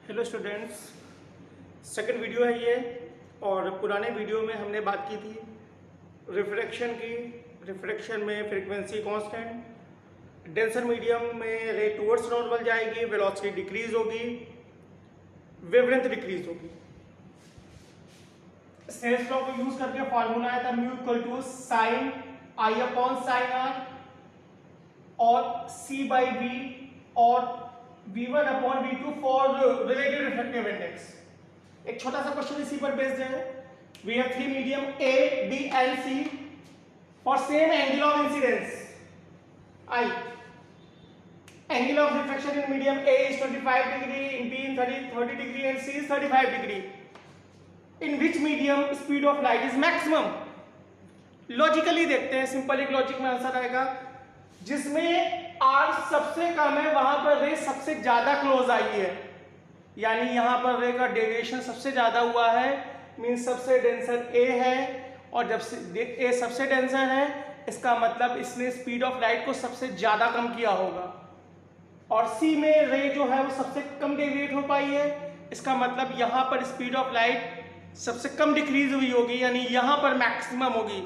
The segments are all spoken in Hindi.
हेलो स्टूडेंट्स, सेकंड वीडियो है ये। और पुराने वीडियो में हमने बात की थी रिफ्रैक्शन की। रिफ्रैक्शन में फ्रीक्वेंसी कांस्टेंट, डेंसर मीडियम में रे टुवर्ड्स नॉर्मल जाएगी, वेलोसिटी डिक्रीज होगी, वेवलेंथ डिक्रीज होगी। स्नेल्स लॉ को यूज करके फॉर्मूला आया था mu equal to sine i upon sine r और सी बाई वी और V1 upon V2 for related refractive index. एक छोटा सा क्वेश्चन इसी पर बेस्ड है। We have three medium A, B and C for same angle of incidence I. Angle of refraction in medium A is 25 degree, in B in 30 degree and C is 35 degree. In which medium speed of light is maximum? Logically देखते हैं, सिंपल एक लॉजिक में आंसर आएगा। जिसमें R सबसे कम है वहां पर रे सबसे ज्यादा क्लोज आई है, यानी यहां पर रे का डेविएशन सबसे ज्यादा हुआ है, मींस सबसे डेंसर A है। और जब से A सबसे डेंसर है इसका मतलब इसने स्पीड ऑफ लाइट को सबसे ज्यादा कम किया होगा। और C में रे जो है वो सबसे कम डेविएट हो पाई है, इसका मतलब यहां पर स्पीड ऑफ लाइट सबसे कम डिक्रीज हुई होगी, यानी यहां पर मैक्सिमम होगी।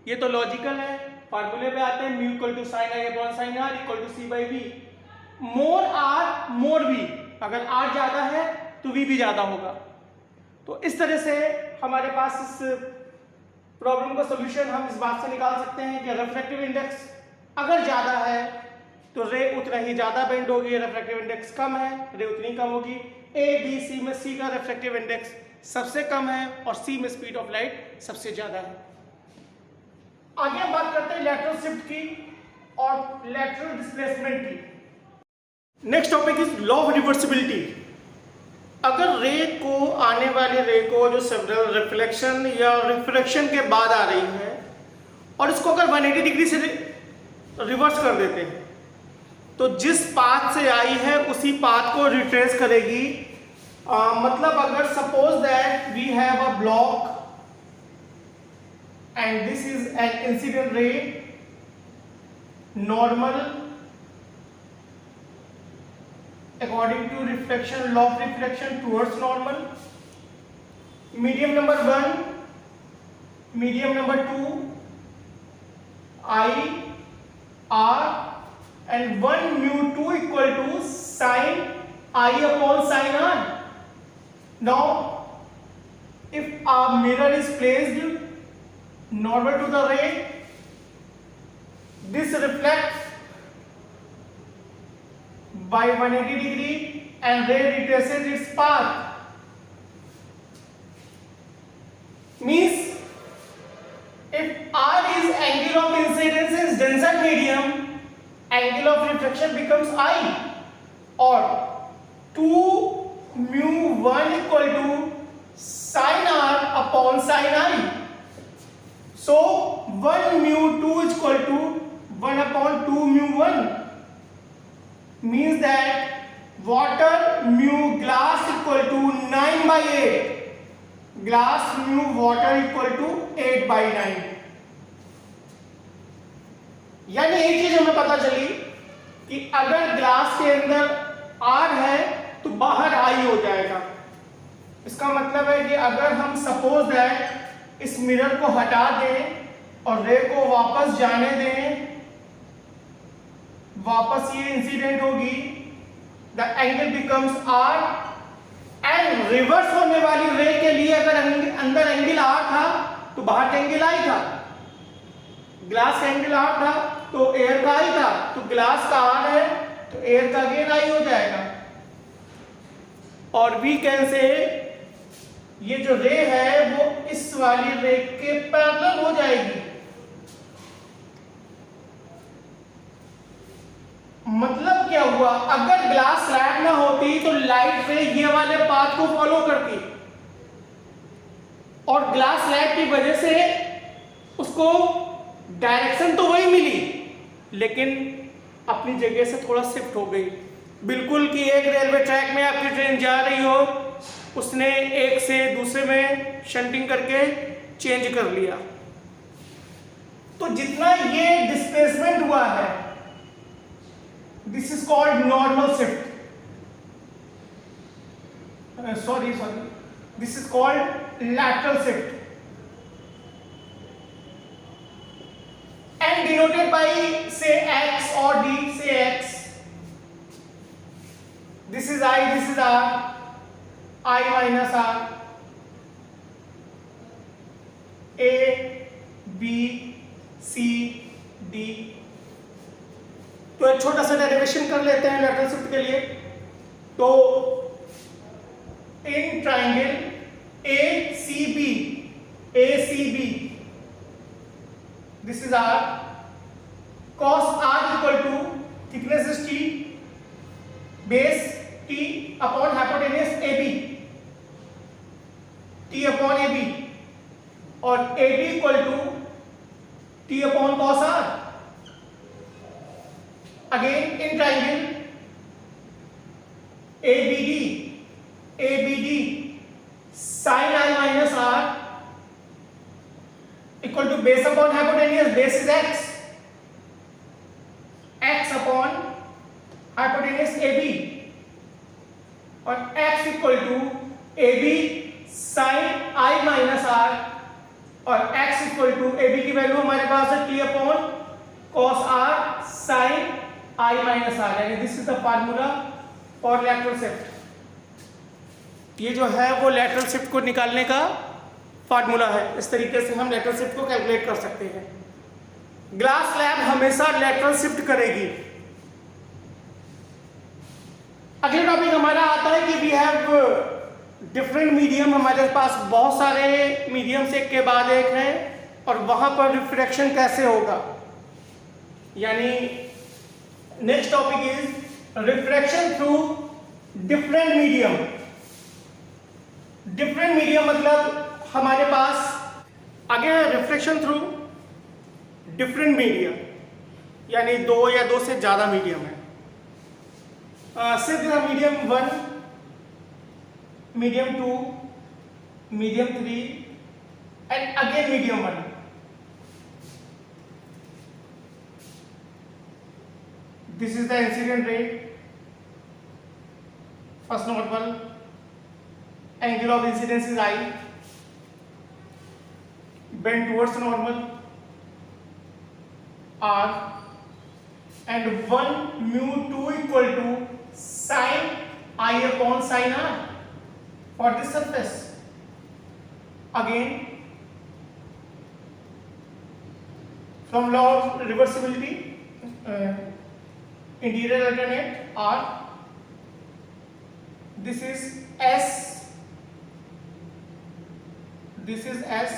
ये तो लॉजिकल है। फार्मूले पे आते हैं mu equal to sine i upon sine r equal to c by v. More r more v, अगर आर ज्यादा है तो वी भी ज्यादा होगा। तो इस तरह से हमारे पास इस प्रॉब्लम का सॉल्यूशन हम इस बात से निकाल सकते हैं कि रिफ्रैक्टिव इंडेक्स अगर ज्यादा है तो रे उतना ही ज्यादा बेंड होगी, रिफ्रैक्टिव इंडेक्स कम है रे उतनी कम होगी। ए बी सी में सी का रिफ्रैक्टिव इंडेक्स सबसे कम है और सी में स्पीड ऑफ लाइट सबसे ज्यादा है। आगे हम बात करते हैं लैटरल शिफ्ट की और लैटरल डिस्प्लेसमेंट की। Next topic is law of reversibility. अगर रे को आने वाली रे को जो सेवरल रिफ्लेक्शन या रिफ्रैक्शन के बाद आ रही है और इसको अगर 180 डिग्री से रिवर्स कर देते हैं तो जिस पाथ से आई है उसी पाथ को रिट्रेस करेगी। मतलब अगर suppose that we have a block and this is an incident ray, normal according to reflection law of reflection towards normal, medium number 1, medium number 2, I R and 1 mu 2 equal to sin I upon sin R. Now if a mirror is placed normal to the ray, this reflects by 180 degree and ray retraces its path. Means if R is angle of incidence in denser medium, angle of refraction becomes I, or 2 mu 1 equal to sin R upon sin I. So 1 mu 2 is equal to 1 upon 2 mu 1, means that water mu glass equal to 9 by 8, glass mu water equal to 8 by 9। यानी एक चीज हमें पता चली कि अगर ग्लास के अंदर R है तो बाहर I हो जाएगा। इसका मतलब है कि अगर हम सपोज दैट इस मिरर को हटा दें और रे को वापस जाने दें, वापस ये इंसिडेंट होगी, the angle becomes R and reverse होने वाली रे के लिए अगर अंदर एंगल R था तो बाहर का एंगल I था, ग्लास का एंगल R था तो एयर का I था, तो ग्लास का R है तो एयर का अगेन I हो जाएगा। और वी कैन से ये जो रे है वो इस वाली रे के पैरेलल हो जाएगी। मतलब क्या हुआ, अगर ग्लास स्लैब ना होती तो लाइट रे ये वाले पाथ को फॉलो करती और ग्लास स्लैब की वजह से उसको डायरेक्शन तो वही मिली लेकिन अपनी जगह से थोड़ा शिफ्ट हो गई। बिल्कुल कि एक रेलवे ट्रैक में आपकी ट्रेन जा रही हो, उसने एक से दूसरे में शंटिंग करके चेंज कर लिया। तो जितना ये डिस्प्लेसमेंट हुआ है this is called normal shift. sorry, this is called lateral shift and denoted by say x or d, say x. This is I, this is r, I minus r, a b c d. तो एक छोटा सा डेरिवेशन कर लेते हैं लैटरल शिफ्ट के लिए. तो in triangle ACB, this is r, cos r equal to thickness is t, base t upon hypotenuse AB, t upon AB, और AB equal to t upon cos r. Again in triangle ABD sin I minus r equal to base upon hypotenuse, base is x upon hypotenuse AB, और x equal to AB sin I minus r, और x equal to AB की वैल्यू हमारे पास है t upon cos r sin I minus r, यानी this is the formula for lateral shift. ये जो है वो लैटरल शिफ्ट को निकालने का फार्मूला है. इस तरीके से हम लैटरल शिफ्ट को कैलकुलेट कर सकते हैं. ग्लास स्लैब हमेशा लैटरल शिफ्ट करेगी. अगला टॉपिक हमारा आता है कि वी हैव डिफरेंट मीडियम. हमारे पास बहुत सारे मीडियम्स एक के बाद एक हैं और वहां पर रिफ्रैक्शन कैसे होगा. यानी next topic is refraction through different medium. Different medium मतलब हमारे पास आगे रिफ्लेक्शन थ्रू डिफरेंट मीडियम, यानी दो या दो से ज्यादा मीडियम है. सिर्फ medium 1, medium 2, medium 3 and again medium 1. This is the incident ray. First normal, angle of incidence is I, bend towards normal R, and 1 mu 2 equal to sin I upon sin R for this surface. Again, from law of reversibility, interior alternate R, this is S, this is S,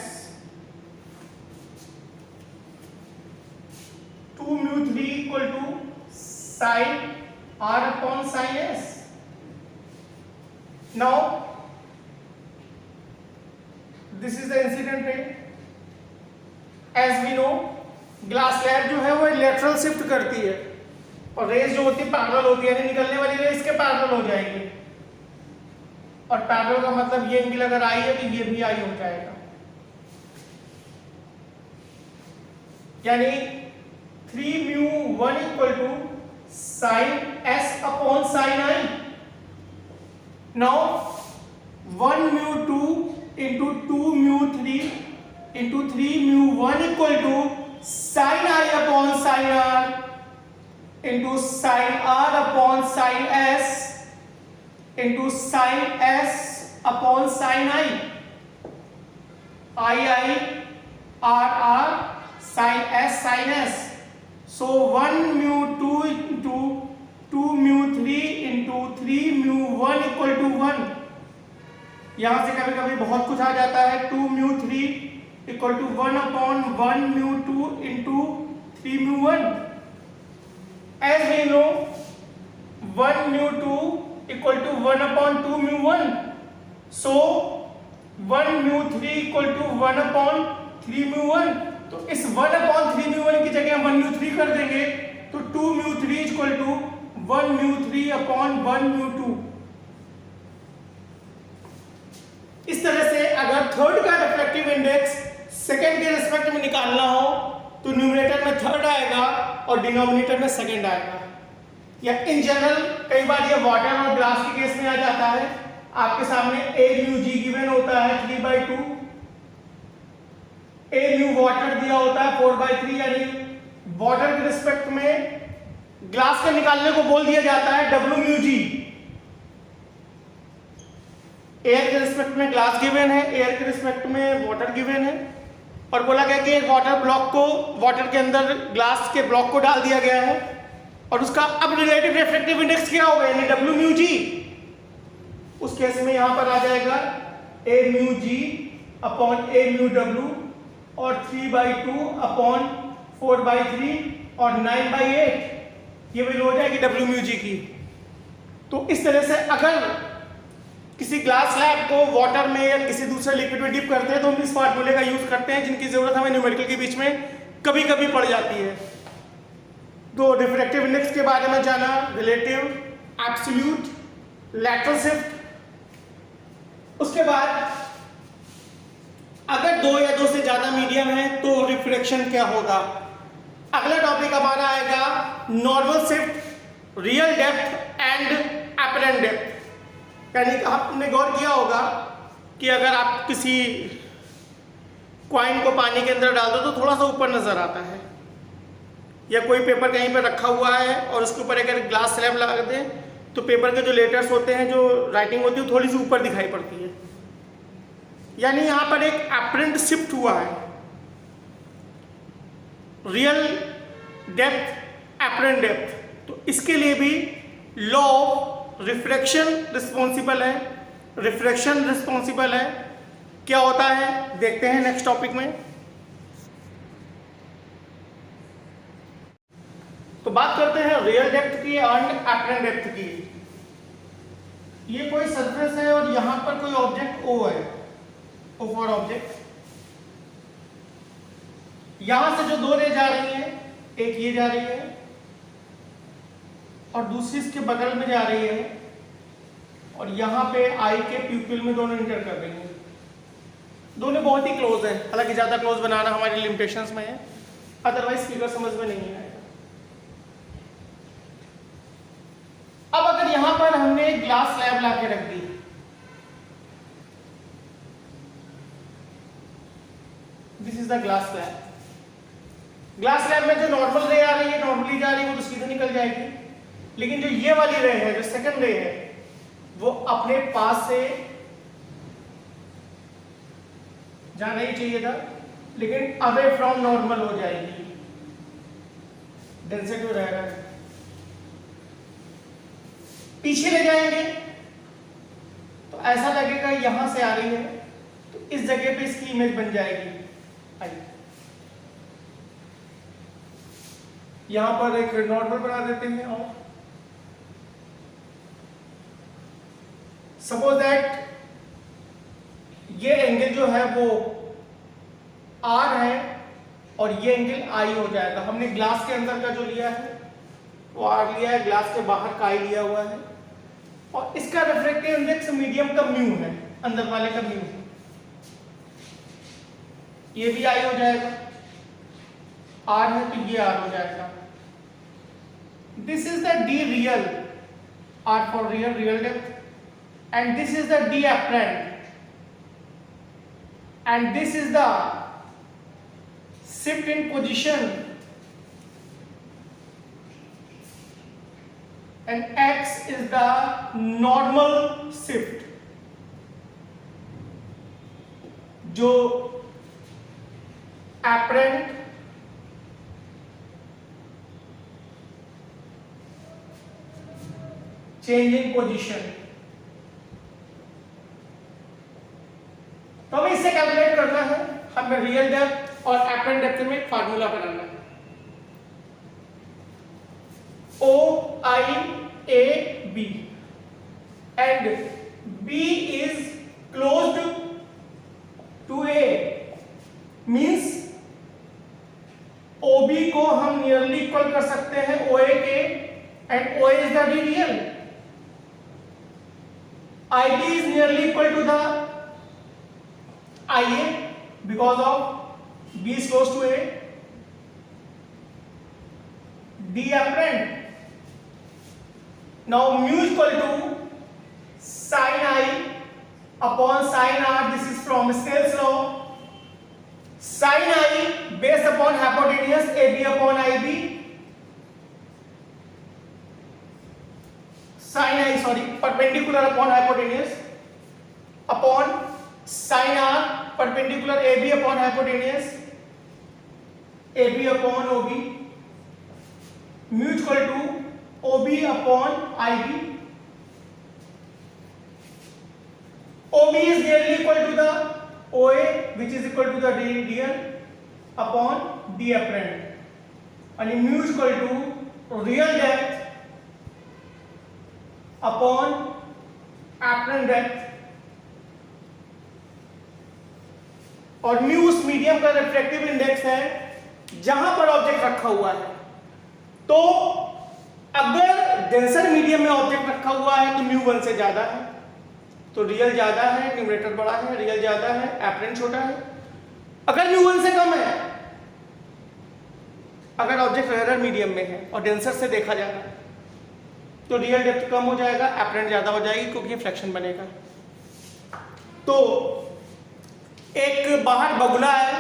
2 mu 3 equal to sin R upon sin S. Now this is the incident ray. As we know, glass slab जो है वो लेटरल शिफ्ट करती है और रेज जो होती है पैरेलल होती है, यानी निकलने वाली रेज के पैरेलल हो जाएगी. और पैरेलल का मतलब ये एंगल अगर आई है तो ये भी आई हो जाएगा. यानी 3 mu 1 equal to sin S upon sin I. Now 1 mu 2 into 2 mu 3 into 3 mu 1 equal to sin I upon sin R into sin R upon sin S into sin S upon sin I. I R R sin S sin S. So 1 mu 2 into 2 mu 3 into 3 mu 1 equal to 1. यहां से कभी कभी बहुत कुछ आ जाता है. 2 mu 3 equal to 1 upon 1 mu 2 into 3 mu 1. As we know, 1 mu 2 equal to 1 upon 2 mu 1. So 1 mu 3 equal to 1 upon 3 mu 1. तो इस 1 upon 3 mu 1 की जगह 1 mu 3 कर देंगे तो 2 mu 3 equal to 1 mu 3 upon 1 mu 2. इस तरह से अगर थर्ड का रिफ्रैक्टिव इंडेक्स सेकंड के रिस्पेक्ट में निकालना हो तो न्यूमरेटर में थर्ड आएगा और डिनोमिनेटर में सेकंड आएगा. या इन जनरल कई बार ये वाटर और ग्लास के केस में आ जाता है. आपके सामने ए म्यू जी गिवन होता है 3/2, ए म्यू वाटर दिया होता है 4/3, यानी वाटर के रिस्पेक्ट में ग्लास के निकालने को बोल दिया जाता है डब्ल्यू म्यू जी। एयर के रिस्पेक्ट में ग्लास गिवन है, एयर के रिस्पेक्ट में वाटर गिवन है, और बोला गया कि एक वाटर ब्लॉक को, वाटर के अंदर ग्लास के ब्लॉक को डाल दिया गया है और उसका अब रिलेटिव रिफ्रैक्टिव इंडेक्स क्या होगा, यानी डब्ल्यू म्यू जी। उस केस में यहां पर आ जाएगा ए म्यू जी अपॉन ए म्यू डब्ल्यू और 3/2 अपॉन 4/3 और 9/8, ये वैल्यू हो जाएगी डब्ल्यू म्यू जी की। तो इस तरह से अगर किसी ग्लास स्लैब को वाटर में या किसी दूसरे लिक्विड में डिप करते हैं तो हम इस फार्मूले का यूज करते हैं, जिनकी जरूरत हमें न्यूमेरिकल के बीच में कभी कभी पड़ जाती है। तो रिफ्रैक्टिव इंडेक्स के बारे में जाना, रिलेटिव, एब्सोल्यूट, लैटरल शिफ्ट। उसके बाद अगर 2 या 2 से ज्यादा मीडियम है तो रिफ्रैक्शन क्या होगा। अगला टॉपिक हमारा आएगा normal shift, real depth and apparent depth. यानी कि आपने गौर किया होगा कि अगर आप किसी कॉइन को पानी के अंदर डाल दो तो थोड़ा सा ऊपर नजर आता है, या कोई पेपर कहीं पर रखा हुआ है और उसके ऊपर अगर ग्लास स्लैब लगा दें तो पेपर के जो लेटर्स होते हैं, जो राइटिंग होती है, थोड़ी सी ऊपर दिखाई पड़ती है। यानी यहां पर एक अपरेंट शिफ्ट हुआ है। रियल डेप्थ, अपरेंट डेप्थ, तो इसके लिए भी लॉ ऑफ रिफ्रैक्शन रिस्पॉन्सिबल है, रिफ्रैक्शन रिस्पॉन्सिबल है। क्या होता है देखते हैं नेक्स्ट टॉपिक में। तो बात करते हैं रियल डेप्थ की एंड अपरेंट डेप्थ की। ये कोई सरफेस है और यहां पर कोई ऑब्जेक्ट ओ है, ओ फॉर ऑब्जेक्ट। यहां से जो 2 रे जा रही है, एक ये जा रही है और दूसरी इसके बगल में जा रही है, और यहां पे आई के प्यूपिल में दोनों इंटर कर रही हैं। दोनों बहुत ही क्लोज है, हालांकि ज्यादा क्लोज बनाना हमारी लिमिटेशंस में है, अदरवाइज फिगर समझ में नहीं आएगा। अब अगर यहां पर हमने ग्लास स्लैब ला के रख दी, this is the glass slab. Glass slab में जो नॉर्मल रे आ रही है, नॉर्मली जा रही है, वो तो सीधे निकल जाएगी। लेकिन जो ये वाली रे है, जो सेकंड रे है, वो अपने पास से जाना ही चाहिए था, लेकिन अवे फ्रॉम नॉर्मल हो जाएगी, डेंसिटी रहेगा। पीछे ले जाएंगे तो ऐसा लगेगा यहां से आ रही है, तो इस जगह पे इसकी इमेज बन जाएगी। यहां पर एक नॉर्मल बना देते हैं और सपोज दैट ये एंगल जो है वो आर है और ये एंगल आई हो जाएगा। हमने ग्लास के अंदर का जो लिया है वो आर लिया है, ग्लास के बाहर का आई लिया हुआ है, और इसका रिफ्रैक्टिव इंडेक्स मीडियम का म्यू है, अंदर वाले का म्यू है। ये भी आई हो जाएगा, आर है तो ये आर हो जाएगा। This is the D real, r for real, real depth, and this is the D apparent, and this is the shift in position, and X is the normal shift, जो apparent change in position। तो हमें इससे कैलकुलेट करना है, हमें रियल डेप्थ और अपरेंट डेप्थ में एक फार्मूला बनाना है। O I A B and B is closed to A means OB को हम नियरली इक्वल कर सकते हैं OA के, and OA is the real, IB is nearly equal to the IA because of B is close to A, D apparent. Now mu is equal to sin I upon sin r. This is from Snell's law. Sin I based upon hypotenuse AB upon IB. Sin I, sorry, perpendicular upon hypotenuse upon sin r perpendicular AB upon hypotenuse AB upon OB mu equal to OB upon IB. OB is nearly equal to the OA, which is equal to the DL upon D apparent, and mu is equal to real depth upon apparent depth, और म्यू उस मीडियम का रिफ्रैक्टिव इंडेक्स है जहां पर ऑब्जेक्ट रखा हुआ है। तो अगर डेंसर मीडियम में ऑब्जेक्ट रखा हुआ है तो म्यू 1 से ज्यादा है, तो रियल ज्यादा है, न्यूमरेटर बड़ा है, रियल ज्यादा है, एपरेंट छोटा है। अगर म्यू 1 से कम है, अगर ऑब्जेक्ट रेयर मीडियम में है और डेंसर से देखा जाता है तो रियल डेप्थ कम हो जाएगा, एपरेंट ज्यादा हो जाएगी, क्योंकि फ्रैक्शन बनेगा। तो एक बाहर बगुला है,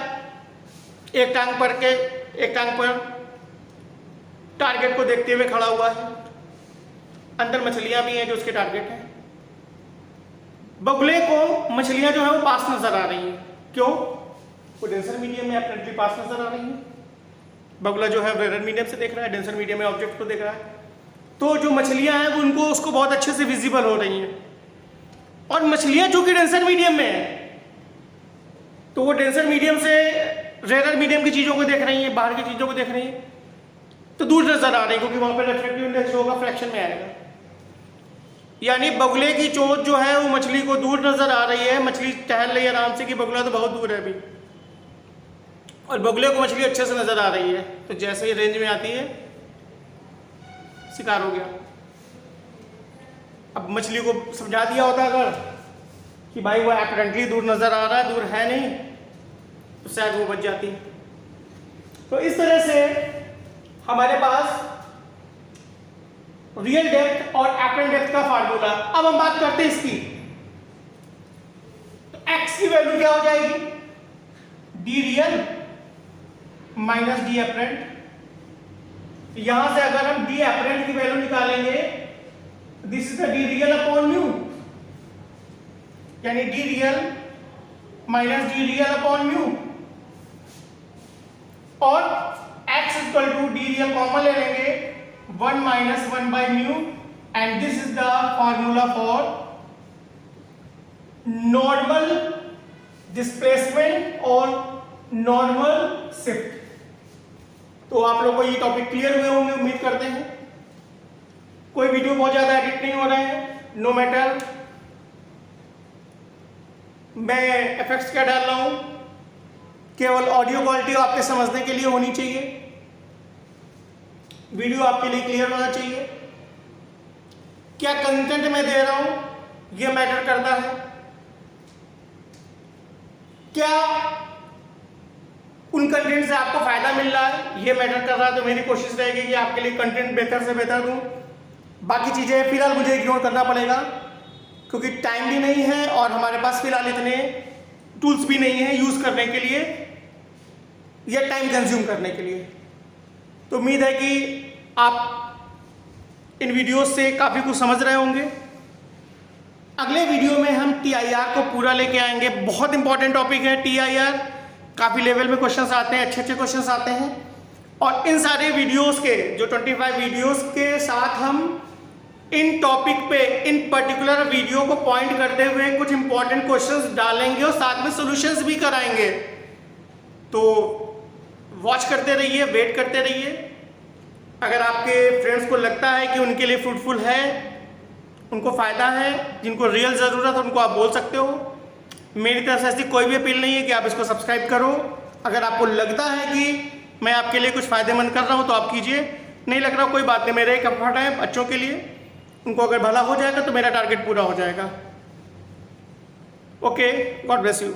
एक टांग पर टारगेट को देखते हुए खड़ा हुआ है, अंदर मछलियां भी हैं जो उसके टारगेट है। बगुले को मछलियां जो है वो पास नजर आ रही हैं, क्यों? वो डेंसर मीडियम में एपरेंटली पास नजर आ रही हैं। बगुला जो है रेयर मीडियम से देख रहा है, डेंसर मीडियम में ऑब्जेक्ट को देख रहा है, तो जो मछलियां हैं वो उनको उसको बहुत अच्छे से विजिबल हो रही हैं। और मछलियां जो कि डेंसर मीडियम में है तो वो डेंसर मीडियम से रेयर मीडियम की चीजों को देख रही हैं, बाहर की चीजों को देख रही हैं, तो दूर नजर आ रही है, क्योंकि वहां पर रिफ्रैक्टिव इंडेक्स होगा, फ्रैक्शन में आएगा। यानी बगुले की चोंच जो है वो मछली को दूर नजर आ रही है, मछली टहल रही है आराम से कि बगुला तो बहुत दूर है अभी, और बगुले को मछली अच्छे से नजर आ रही है। तो जैसे ही रेंज में आती है शिकार हो गया। अब मछली को समझा दिया होता अगर कि भाई वो एपरेंटली दूर नजर आ रहा है, दूर है नहीं, तो शायद वो बच जाती। तो इस तरह से हमारे पास रियल डेप्थ और एपरेंट डेप्थ का फार्मूला। अब हम बात करते हैं इसकी। तो x की वैल्यू क्या हो जाएगी? D real minus D apparent. यहां से अगर हम डी एपरेंट की वैल्यू निकालेंगे, this is the D real upon mu, यानी D real minus D real upon mu, और x equal to D real common ले लेंगे 1 minus 1 by mu, and this is the formula for normal displacement और normal shift। तो आप लोगों को ये टॉपिक क्लियर हुए होंगे उम्मीद करते हैं। कोई वीडियो बहुत ज्यादा एडिट नहीं हो रहे हैं, नो मैटर मैं एफेक्ट्स क्या डाल रहा हूं, केवल ऑडियो क्वालिटी आपके समझने के लिए होनी चाहिए, वीडियो आपके लिए क्लियर होना चाहिए। क्या कंटेंट मैं दे रहा हूं यह मैटर करता है, क्या उन कंटेंट से आपको फायदा मिल रहा है यह मैटर कर रहा है। तो मेरी कोशिश रहेगी कि आपके लिए कंटेंट बेहतर से बेहतर दूं। बाकी चीजें फिलहाल मुझे इग्नोर करना पड़ेगा, क्योंकि टाइम भी नहीं है और हमारे पास फिलहाल इतने टूल्स भी नहीं है यूज करने के लिए या टाइम कंज्यूम करने के लिए। तो उम्मीद है कि आप इन वीडियोस से काफ़ी कुछ समझ रहे होंगे। अगले वीडियो में हम TIR को पूरा लेके आएंगे। बहुत इंपॉर्टेंट टॉपिक है TIR, काफ़ी लेवल में क्वेश्चंस आते हैं, अच्छे अच्छे क्वेश्चंस आते हैं। और इन सारे वीडियोस के जो 25 वीडियोस के साथ हम इन टॉपिक पे इन पर्टिकुलर वीडियो को पॉइंट करते हुए कुछ इंपॉर्टेंट क्वेश्चंस डालेंगे और साथ में सॉल्यूशंस भी कराएंगे। तो वॉच करते रहिए, वेट करते रहिए। अगर आपके फ्रेंड्स को लगता है कि उनके लिए फ्रूटफुल है, उनको फ़ायदा है, जिनको रियल ज़रूरत है, उनको आप बोल सकते हो। मेरी तरफ से ऐसी कोई भी अपील नहीं है कि आप इसको सब्सक्राइब करो। अगर आपको लगता है कि मैं आपके लिए कुछ फ़ायदेमंद कर रहा हूँ तो आप कीजिए, नहीं लग रहा कोई बात नहीं, मेरा एक एफर्ट है बच्चों के लिए, उनको अगर भला हो जाएगा तो मेरा टारगेट पूरा हो जाएगा। Okay, God bless you.